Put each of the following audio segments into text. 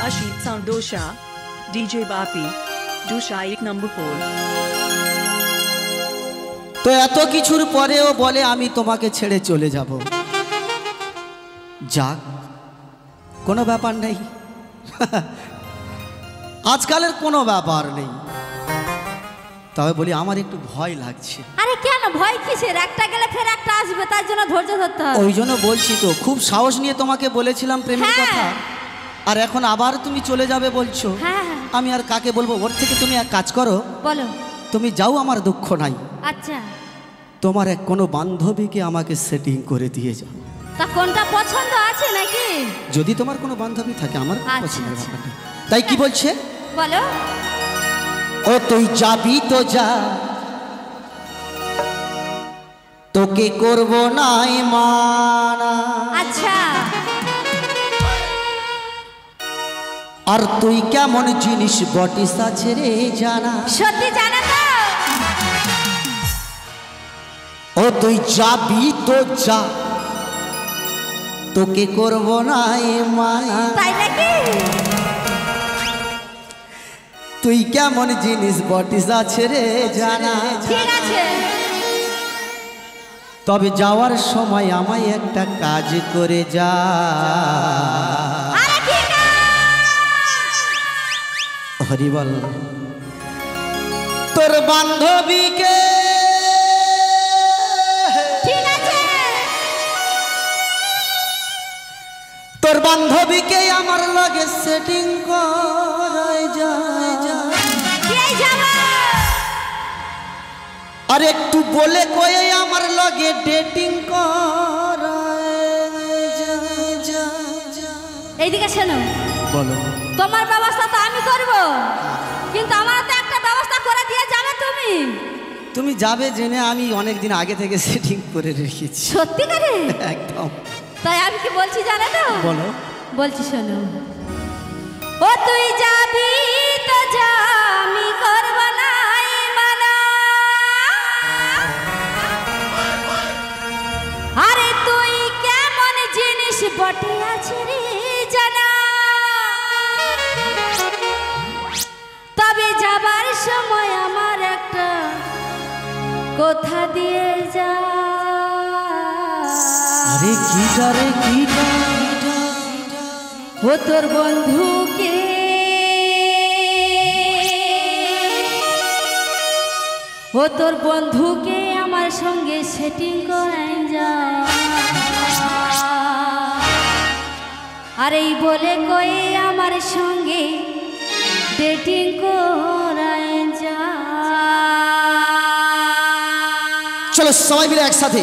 Rashid Soundosha, DJ Bapi, Dusha 1 number 4. তো এত কিছুর পরেও বলে আমি তোমাকে ছেড়ে চলে যাব। যাক, কোনো ব্যাপার নেই, আজকালের কোনো ব্যাপার নেই। তবে বলি আমার একটু ভয় লাগছে। আরে কেন ভয় কিসের? একটা গেলে ফের একটা আসবে, তার জন্য ধৈর্য ধরতে হবে। ওই জন্য বলছি তো, খুব সাহস নিয়ে তোমাকে বলেছিলাম প্রেমের কথা, আর এখন আবার তুমি চলে যাবে বলছো। আমি আর কাকে বলবো? ওর থেকে তুমি এক কাজ করো, বলো। তুমি যাও, আমার দুঃখ নাই। আচ্ছা, তোমার এক কোনো বান্ধবীকে আমাকে সেটিং করে দিয়ে যাও। তা কোনটা পছন্দ আছে নাকি? যদি তোমার কোনো বান্ধবী থাকে, আমার পছন্দের আচ্ছা। ব্যাপার নেই। তাই কি বলছে? বলো। ও তুই যাবি তো যা, তোকে করব নাই মানা। আচ্ছা। আর তুই কেমন জিনিস বটিস আছে রে জানা। সত্যি জানা তো? ও তুই যাবি তো যা, তোকে করব নাই মানা। তাই নাকি? তুই কেমন জিনিস বটিস আছে রে জানা। ঠিক আছে, তবে যাওয়ার সময় আমায় একটা কাজ করে যা। হরিবল। তোর বান্ধবীকে, ঠিক আছে, তোর বান্ধবীকে আমার লাগে সেটিং করাই যায় যা। আর একটু বলে কয়ে আমার লাগে ডেটিং করাই যায়। এইদিকে শোনো। বলো। তোমার ব্যবস্থা তো আমি করব, কিন্তু আমার তো একটা ব্যবস্থা করে দিয়ে যাবে তুমি। তুমি যাবে জেনে আমি অনেক দিন আগে থেকে সেটিং করে রেখেছি। সত্যি করে? একদম। তাই আমি কি বলছি জানো তো? বলো। বলছি শোনো। ও তুই যাবি তো যা, আমি করব নাই মানা। আরে তুই কেমন জিনিস বটে আছে রে জানা। তবে যাবার সময় আমার একটা কথা দিয়ে যা। আরে কিটা রে কিটা? ও তোর বন্ধুকে, ও তোর বন্ধুকে আমার সঙ্গে সেটিং করাই যা। আর এই বলে কয়ে আমার সঙ্গে ডেটিং করাই যা। চলো সবাই মিলে একসাথে।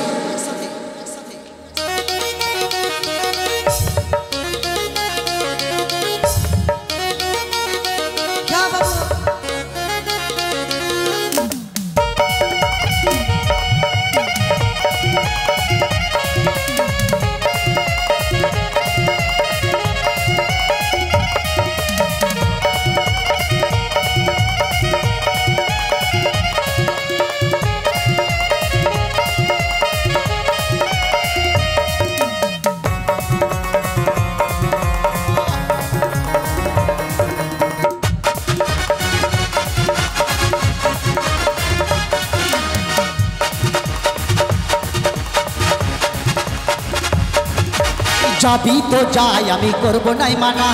যাবি তো যাই, আমি করব নাই মানা।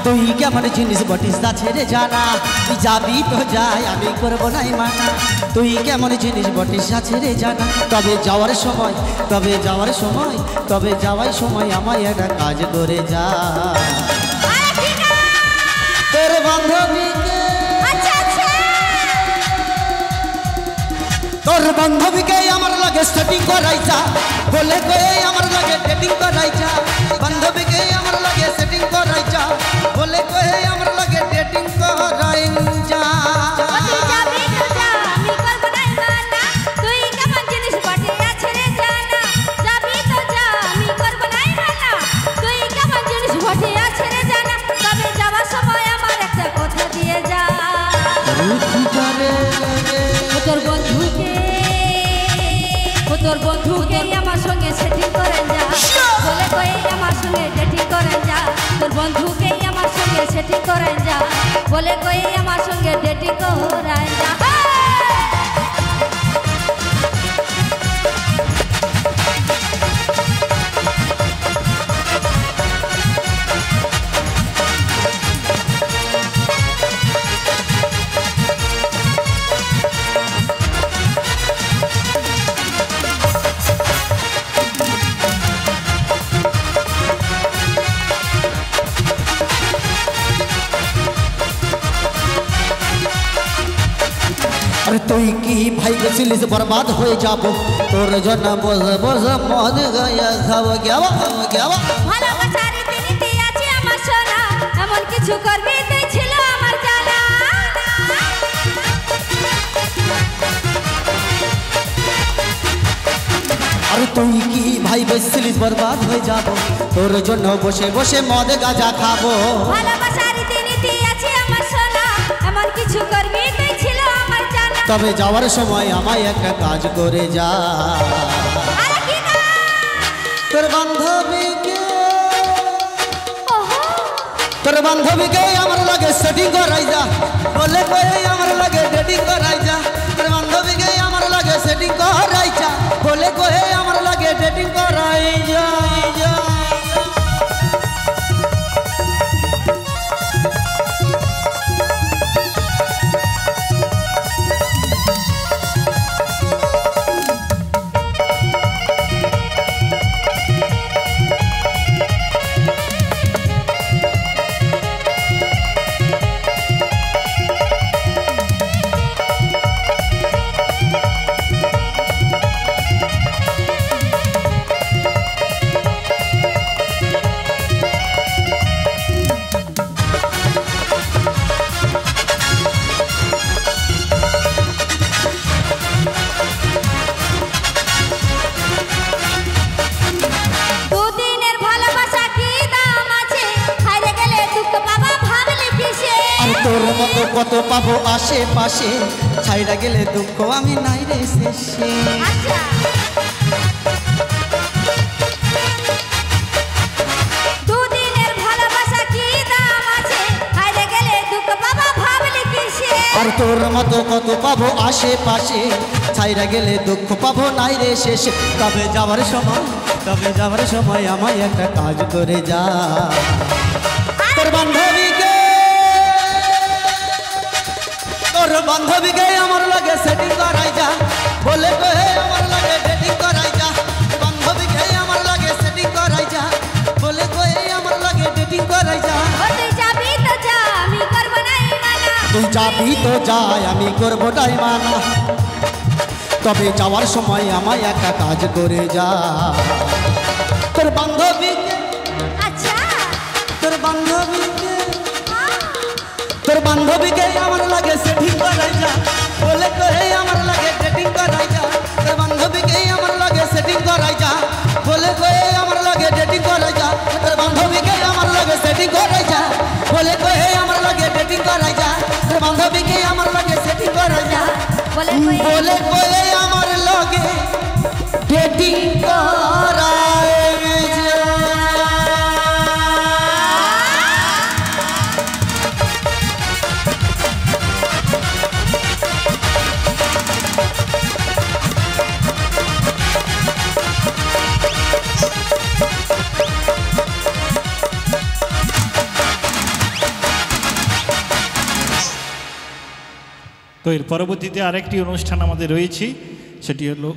তুই কেমন জিনিস বটিস তা ছেড়ে জানা। তুই যাবি তো যাই, আমি করব নাই মানা। তুই কেমন জিনিস বটিস তা ছেড়ে জানা। তবে যাওয়ার সময়, তবে যাওয়ার সময়, তবে যাওয়ার সময় আমায় একটা কাজ করে যা। তোর বান্ধবীকে, তোর বান্ধবীকে আমার লাগে সেটিং করাই যা। বলে কয়ে আমার লাগে ডেটিং করাই যা। বান্ধবীকে আমার লাগে সেটিং করাই যা। বলে কয়ে আমার লাগে ডেটিং করাই যা। তোর বন্ধুকে, তোর বন্ধুকে আমার সঙ্গে সেটিং করেন যা। বলে কয়ে আমার সঙ্গে ডেটিং করেন যা। তোর বন্ধুকে আমার সঙ্গে সেটিং করাই যা বলে কই আমার সঙ্গে ডেটিং করাই যা अरे तुई की भाई गसिलिस बर्बाद हो जाबो तोर जन बोझ बोझ मद गया खाओ गयावा ভালোবাসা রীতিনীতি আছে আমার সোনা এমন কিছু করবি তুই ছিল আমার জানা अरे तुई की भाई गसिलिस बर्बाद हो जाबो तोर जन बसे बसे मद गाजा खाबो ভালোবাসা রীতিনীতি আছে আমার সোনা এমন কিছু করবি তুই ছিল আমার জানা তবে যাওয়ার সময় আমায় একটা কাজ করে যা আরে কি না তোর বান্ধবীকে ওহো তোর বান্ধবীকে আমার লাগে সেটিং করাই যা বলে কই আমার লাগে ডেটিং করাই যা তোর বান্ধবীকে আমার লাগে সেটিং করাই যা বলে কই আমার লাগে ডেটিং করাই যা দুদিনের ভালোবাসা কি দাম আছে হারিয়ে গেলে দুঃখ পাবা ভাবলি কিসে আর তোর মতো কত পাবো আশেপাশে ছাইড়া গেলে দুঃখ আমি নাই রে শেষে আচ্ছা দুদিনের ভালোবাসা কি দাম আছে হারিয়ে গেলে দুঃখ পাবা ভাবলি কিসে আর তোর মতো কত পাবো আশেপাশে ছাইড়া গেলে দুঃখ পাবো নাই রে শেষে তবে যাওয়ার সময় আমায় একটা কাজ করে যা তোর বান্ধবীকে আমার লাগে সেটিং করাই যা বলে কই আমার লাগে ডেটিং করাই যা বান্ধবীকে আমার লাগে সেটিং করাই যা বলে কই আমার লাগে ডেটিং করাই যা ও তুই যাবি তো যা আমি করব না মানা তুই যাবি তো যাই আমি করবো তাই মানা তবে যাওয়ার সময় আমায় একটা কাজ করে যা তোর বান্ধবীকে আচ্ছা তোর বান্ধবীকে আমার লাগে সেটিং করাই যা বলে কই আমার লাগে ডেটিং করাই যা তোর বান্ধবীকে আমার লাগে সেটিং করাই যা বলে কই আমার লাগে ডেটিং করাই যা তোর বান্ধবীকে আমার লাগে সেটিং করাই যা বলে কই আমার লাগে ডেটিং করাই যা তোর বান্ধবীকে আমার লাগে সেটিং করাই যা বলে বলে কই আমার লাগে ডেটিং করাই যা তো এর পরবর্তীতে আরেকটি অনুষ্ঠান আমাদের রয়েছে, সেটি হলো